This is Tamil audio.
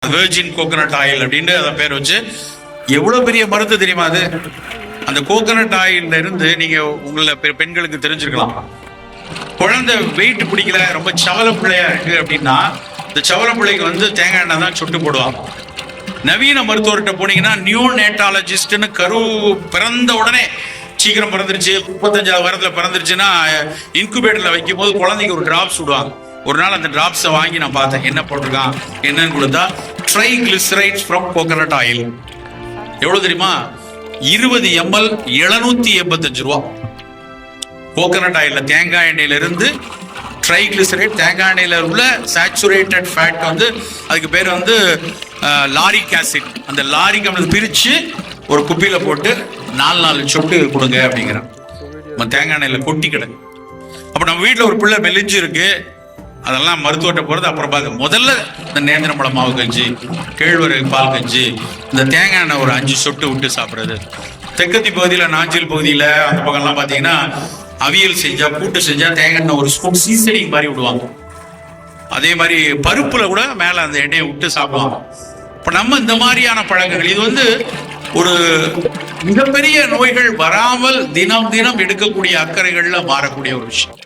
வெர்ஜின் கோகனட் ஆயில் அப்படின்னு அதை பேர் வச்சு எவ்வளவு பெரிய மருந்து தெரியுமா அது. அந்த கோகனட் ஆயில்ல இருந்து நீங்க உங்களை பெண்களுக்கு தெரிஞ்சிருக்கலாம், குழந்தை வெயிட் பிடிக்கல ரொம்ப சவல பிள்ளையா இருக்கு அப்படின்னா இந்த சவல பிள்ளைக்கு வந்து தேங்காய் எண்ணெய் தான் சுட்டு போடுவாங்க. நவீன மருத்துவர்கிட்ட போனீங்கன்னா நியோநேட்டாலஜிஸ்ட்னு கரு பிறந்த உடனே சீக்கிரம் பிறந்துருச்சு 35 வாரத்துல பிறந்துருச்சுன்னா இன்குபேட்டர்ல வைக்கும் போது குழந்தைக்கு ஒரு டிராப்ஸ் விடுவாங்க. ஒரு நாள் அந்த டிராப்ஸை வாங்கி நான் பார்த்தேன், என்ன போட்டிருக்கான் என்னன்னு கொடுத்தா ட்ரைகிளிசரைட்ஸ் ஃப்ரம் கோகனட் ஆயில். எவ்வளவு தெரியுமா? 20 ml 785 ரூபா. கோகனட் ஆயில்ல தேங்காய் எண்ணெயில இருந்து ட்ரைகிளிசரைட், தேங்காய் எண்ணெயில உள்ள சேச்சுரேட்டட் ஃபேட் வந்து அதுக்கு பேர் வந்து லாரிக் ஆசிட். அந்த லாரிக் அமிலம் பிரிச்சு ஒரு குப்பியில போட்டு 4 சொட்டு கொடுங்க அப்படிங்கிறான். நம்ம தேங்காய் எண்ணெயில கொட்டி கிடக்கு. அப்ப நம்ம வீட்டுல ஒரு பிள்ளை மெலிஞ்சு இருக்கு, அதெல்லாம் மருத்துவத்தை போறது அப்புறம் பார்க்க. முதல்ல இந்த நேந்திரம்பழம் மாவு கஞ்சி, கேழ்வரகு பால் கஞ்சி, இந்த தேங்காய் எண்ணெய் ஒரு 5 சொட்டு விட்டு சாப்பிடுறது. தெற்கத்தி பகுதியில நாஞ்சில் பகுதியில அந்த பக்கம்லாம் பாத்தீங்கன்னா அவியல் செஞ்சா கூட்டு செஞ்சா தேங்காய் எண்ணெய் ஒரு ஸ்பூன் சீசனிங் மாதிரி விடுவாங்க. அதே மாதிரி பருப்புல கூட மேல அந்த எண்ணெயை விட்டு சாப்பிடுவாங்க. இப்ப நம்ம இந்த மாதிரியான பழக்கங்கள், இது வந்து ஒரு மிகப்பெரிய நோய்கள் வராமல் தினம் தினம் எடுக்கக்கூடிய அக்கறைகள்ல மாறக்கூடிய ஒரு விஷயம்.